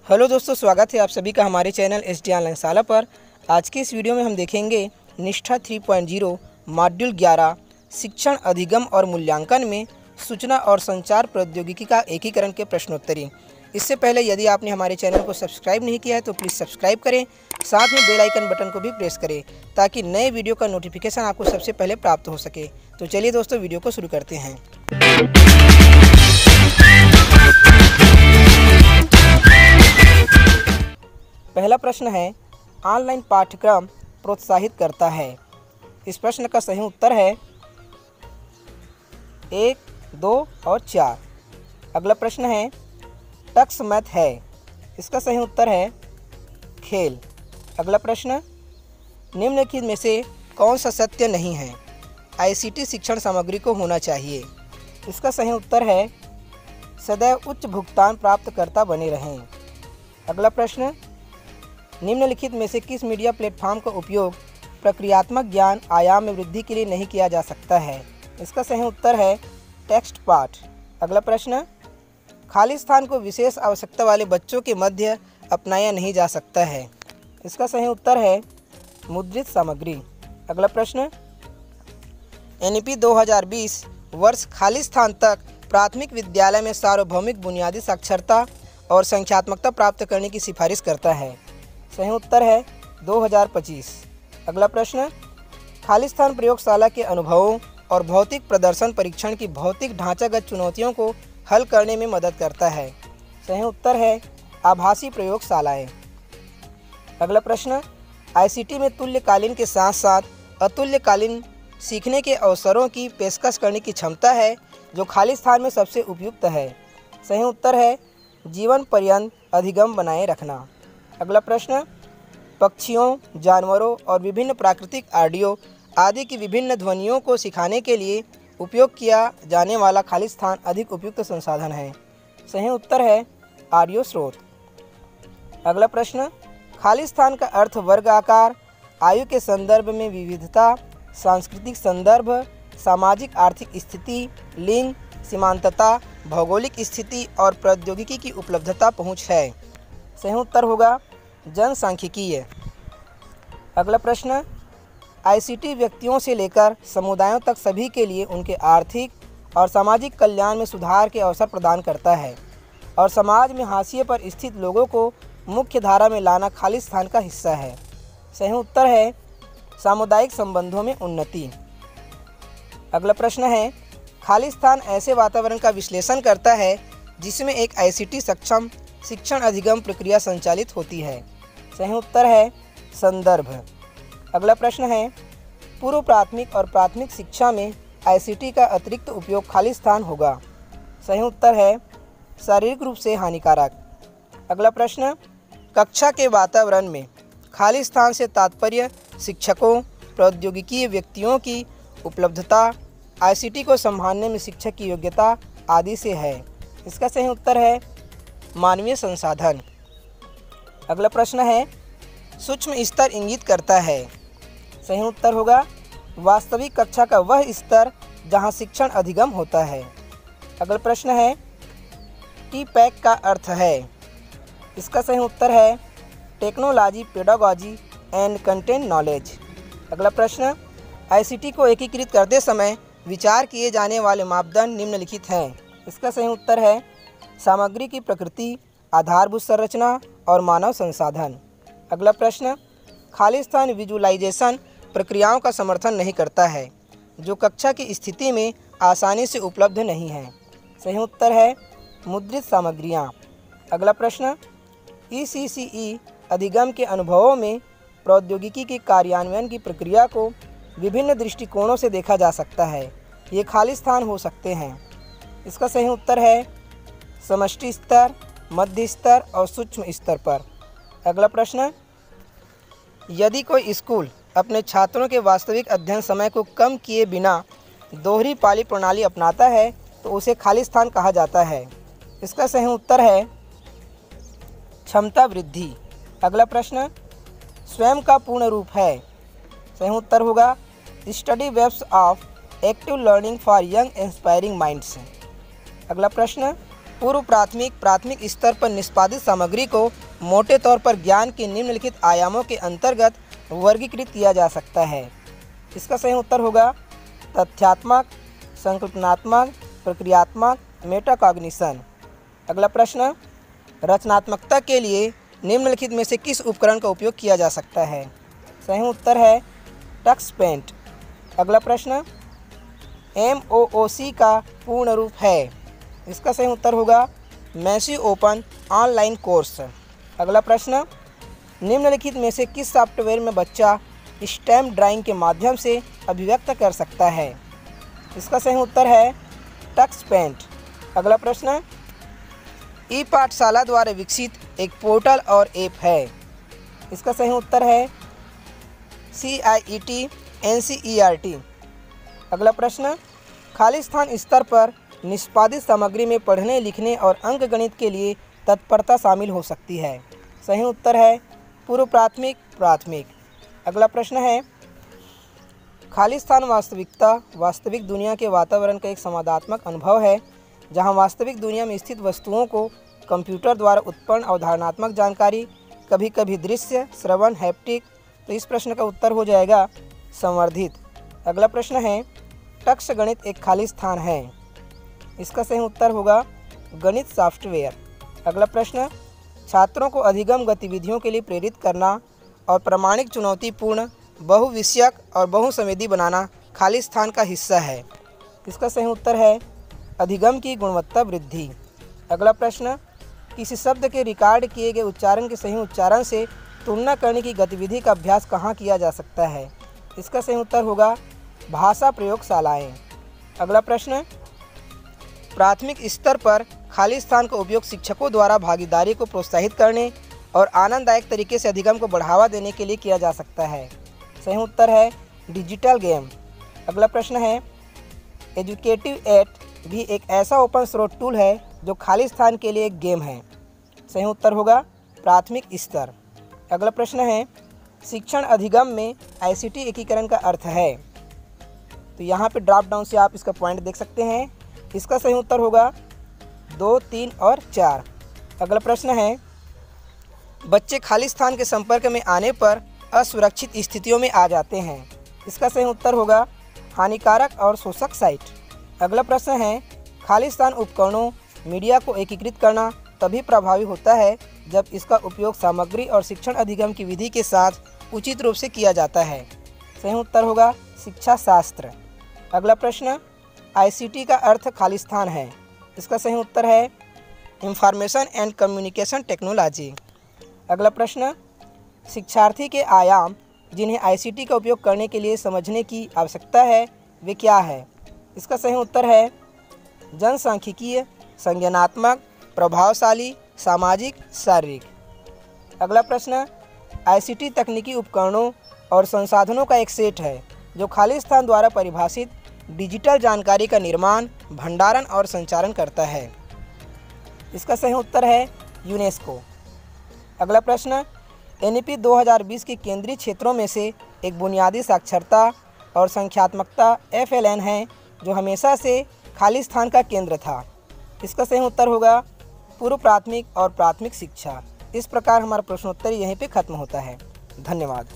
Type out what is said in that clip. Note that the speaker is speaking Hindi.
हेलो दोस्तों, स्वागत है आप सभी का हमारे चैनल SD ऑनलाइन शाला पर। आज की इस वीडियो में हम देखेंगे निष्ठा 3.0 मॉड्यूल 11 शिक्षण अधिगम और मूल्यांकन में सूचना और संचार प्रौद्योगिकी का एकीकरण के प्रश्नोत्तरी। इससे पहले यदि आपने हमारे चैनल को सब्सक्राइब नहीं किया है तो प्लीज़ सब्सक्राइब करें, साथ में बेल आइकन बटन को भी प्रेस करें ताकि नए वीडियो का नोटिफिकेशन आपको सबसे पहले प्राप्त हो सके। तो चलिए दोस्तों, वीडियो को शुरू करते हैं। पहला प्रश्न है, ऑनलाइन पाठ्यक्रम प्रोत्साहित करता है। इस प्रश्न का सही उत्तर है 1, 2 और 4। अगला प्रश्न है, टक्स मैथ है। इसका सही उत्तर है खेल। अगला प्रश्न, निम्नलिखित में से कौन सा सत्य नहीं है? ICT शिक्षण सामग्री को होना चाहिए। इसका सही उत्तर है सदैव उच्च भुगतान प्राप्तकर्ता बने रहें। अगला प्रश्न, निम्नलिखित में से किस मीडिया प्लेटफॉर्म का उपयोग प्रक्रियात्मक ज्ञान आयाम में वृद्धि के लिए नहीं किया जा सकता है? इसका सही उत्तर है टेक्स्ट पाठ। अगला प्रश्न, खाली स्थान को विशेष आवश्यकता वाले बच्चों के मध्य अपनाया नहीं जा सकता है। इसका सही उत्तर है मुद्रित सामग्री। अगला प्रश्न, NEP 2020 वर्ष खाली स्थान तक प्राथमिक विद्यालय में सार्वभौमिक बुनियादी साक्षरता और संख्यात्मकता प्राप्त करने की सिफारिश करता है। सही उत्तर है 2025। अगला प्रश्न, खाली स्थान प्रयोगशाला के अनुभवों और भौतिक प्रदर्शन परीक्षण की भौतिक ढांचागत चुनौतियों को हल करने में मदद करता है। सही उत्तर है आभासी प्रयोगशालाएं। अगला प्रश्न, ICT में तुल्यकालीन के साथ साथ अतुल्यकालीन सीखने के अवसरों की पेशकश करने की क्षमता है जो खाली स्थान में सबसे उपयुक्त है। सही उत्तर है जीवन पर्यंत अधिगम बनाए रखना। अगला प्रश्न, पक्षियों, जानवरों और विभिन्न प्राकृतिक ऑडियो आदि की विभिन्न ध्वनियों को सिखाने के लिए उपयोग किया जाने वाला खाली स्थान अधिक उपयुक्त संसाधन है। सही उत्तर है ऑडियो स्रोत। अगला प्रश्न, खाली स्थान का अर्थ वर्ग आकार, आयु के संदर्भ में विविधता, सांस्कृतिक संदर्भ, सामाजिक आर्थिक स्थिति, लिंग, सीमांतता, भौगोलिक स्थिति और प्रौद्योगिकी की उपलब्धता पहुँच है। सही उत्तर होगा जनसांख्यिकीय। अगला प्रश्न, ICT व्यक्तियों से लेकर समुदायों तक सभी के लिए उनके आर्थिक और सामाजिक कल्याण में सुधार के अवसर प्रदान करता है और समाज में हाशिए पर स्थित लोगों को मुख्य धारा में लाना खाली स्थान का हिस्सा है। सही उत्तर है सामुदायिक संबंधों में उन्नति। अगला प्रश्न है, खाली स्थान ऐसे वातावरण का विश्लेषण करता है जिसमें एक ICT सक्षम शिक्षण अधिगम प्रक्रिया संचालित होती है। सही उत्तर है संदर्भ। अगला प्रश्न है, पूर्व प्राथमिक और प्राथमिक शिक्षा में ICT का अतिरिक्त उपयोग खाली स्थान होगा। सही उत्तर है शारीरिक रूप से हानिकारक। अगला प्रश्न, कक्षा के वातावरण में खाली स्थान से तात्पर्य शिक्षकों, प्रौद्योगिकीय व्यक्तियों की उपलब्धता, ICT को संभालने में शिक्षक की योग्यता आदि से है। इसका सही उत्तर है मानवीय संसाधन। अगला प्रश्न है, सूक्ष्म स्तर इंगित करता है। सही उत्तर होगा वास्तविक कक्षा का वह स्तर जहां शिक्षण अधिगम होता है। अगला प्रश्न है, TPAC का अर्थ है। इसका सही उत्तर है technology, pedagogy and content knowledge. अगला प्रश्न, ICT को एकीकृत करते समय विचार किए जाने वाले मापदंड निम्नलिखित हैं। इसका सही उत्तर है सामग्री की प्रकृति, आधारभूत संरचना और मानव संसाधन। अगला प्रश्न, खाली स्थान विजुअलाइजेशन प्रक्रियाओं का समर्थन नहीं करता है जो कक्षा की स्थिति में आसानी से उपलब्ध नहीं है। सही उत्तर है मुद्रित सामग्रियाँ। अगला प्रश्न, ECCE अधिगम के अनुभवों में प्रौद्योगिकी के कार्यान्वयन की प्रक्रिया को विभिन्न दृष्टिकोणों से देखा जा सकता है। ये खाली स्थान हो सकते हैं। इसका सही उत्तर है समष्टि स्तर, मध्य स्तर और सूक्ष्म स्तर पर। अगला प्रश्न, यदि कोई स्कूल अपने छात्रों के वास्तविक अध्ययन समय को कम किए बिना दोहरी पाली प्रणाली अपनाता है तो उसे खाली स्थान कहा जाता है। इसका सही उत्तर है क्षमता वृद्धि। अगला प्रश्न, स्वयं का पूर्ण रूप है। सही उत्तर होगा study webs of active learning for young inspiring minds. अगला प्रश्न, पूर्व प्राथमिक प्राथमिक स्तर पर निष्पादित सामग्री को मोटे तौर पर ज्ञान के निम्नलिखित आयामों के अंतर्गत वर्गीकृत किया जा सकता है। इसका सही उत्तर होगा तथ्यात्मक, संकल्पनात्मक, प्रक्रियात्मक, मेटाकॉग्निशन। अगला प्रश्न, रचनात्मकता के लिए निम्नलिखित में से किस उपकरण का उपयोग किया जा सकता है? सही उत्तर है टक्स पेंट। अगला प्रश्न, MOOC का पूर्ण रूप है? इसका सही उत्तर होगा मैसिव ओपन ऑनलाइन कोर्स। अगला प्रश्न, निम्नलिखित में से किस सॉफ्टवेयर में बच्चा स्टैम्प ड्राइंग के माध्यम से अभिव्यक्त कर सकता है? इसका सही उत्तर है टक्स पेंट। अगला प्रश्न, ई पाठशाला द्वारा विकसित एक पोर्टल और ऐप है? इसका सही उत्तर है CIET NCERT। अगला प्रश्न, खाली स्थान स्तर पर निष्पादित सामग्री में पढ़ने लिखने और अंकगणित के लिए तत्परता शामिल हो सकती है? सही उत्तर है पूर्व प्राथमिक प्राथमिक। अगला प्रश्न है, खाली स्थान वास्तविकता वास्तविक दुनिया के वातावरण का एक संवादात्मक अनुभव है जहां वास्तविक दुनिया में स्थित वस्तुओं को कंप्यूटर द्वारा उत्पन्न अवधारणात्मक जानकारी, कभी कभी दृश्य, श्रवण, हैप्टिक। तो इस प्रश्न का उत्तर हो जाएगा संवर्धित। अगला प्रश्न है, टक्स गणित एक खाली स्थान है? इसका सही उत्तर होगा गणित सॉफ्टवेयर। अगला प्रश्न, छात्रों को अधिगम गतिविधियों के लिए प्रेरित करना और प्रामाणिक चुनौतीपूर्ण बहुविषयक और बहुसंवेदी बनाना खाली स्थान का हिस्सा है? इसका सही उत्तर है अधिगम की गुणवत्ता वृद्धि। अगला प्रश्न, किसी शब्द के रिकॉर्ड किए गए उच्चारण के सही उच्चारण से तुलना करने की गतिविधि का अभ्यास कहाँ किया जा सकता है? इसका सही उत्तर होगा भाषा प्रयोगशालाएँ। अगला प्रश्न, प्राथमिक स्तर पर खाली स्थान का उपयोग शिक्षकों द्वारा भागीदारी को प्रोत्साहित करने और आनंददायक तरीके से अधिगम को बढ़ावा देने के लिए किया जा सकता है? सही उत्तर है डिजिटल गेम। अगला प्रश्न है, एजुकेटिव एट भी एक ऐसा ओपन सोर्स टूल है जो खाली स्थान के लिए एक गेम है? सही उत्तर होगा प्राथमिक स्तर। अगला प्रश्न है, शिक्षण अधिगम में ICT एकीकरण का अर्थ है? तो यहाँ पे ड्रॉप डाउन से आप इसका पॉइंट देख सकते हैं। इसका सही उत्तर होगा 2, 3 और 4। अगला प्रश्न है, बच्चे खाली स्थान के संपर्क में आने पर असुरक्षित स्थितियों में आ जाते हैं? इसका सही उत्तर होगा हानिकारक और शोषक साइट। अगला प्रश्न है, खाली स्थान उपकरणों मीडिया को एकीकृत करना तभी प्रभावी होता है जब इसका उपयोग सामग्री और शिक्षण अधिगम की विधि के साथ उचित रूप से किया जाता है? सही उत्तर होगा शिक्षा शास्त्र। अगला प्रश्न, ICT का अर्थ खाली स्थान है? इसका सही उत्तर है इंफॉर्मेशन एंड कम्युनिकेशन टेक्नोलॉजी। अगला प्रश्न, शिक्षार्थी के आयाम जिन्हें ICT का उपयोग करने के लिए समझने की आवश्यकता है वे क्या है? इसका सही उत्तर है जनसांख्यिकीय, संज्ञानात्मक, प्रभावशाली, सामाजिक, शारीरिक। अगला प्रश्न, ICT तकनीकी उपकरणों और संसाधनों का एक सेट है जो खाली स्थान द्वारा परिभाषित डिजिटल जानकारी का निर्माण, भंडारण और संचारण करता है? इसका सही उत्तर है यूनेस्को। अगला प्रश्न, NEP 2020 के केंद्रीय क्षेत्रों में से एक बुनियादी साक्षरता और संख्यात्मकता FLN है जो हमेशा से खाली स्थान का केंद्र था? इसका सही उत्तर होगा पूर्व प्राथमिक और प्राथमिक शिक्षा। इस प्रकार हमारा प्रश्नोत्तर यहीं पे खत्म होता है। धन्यवाद।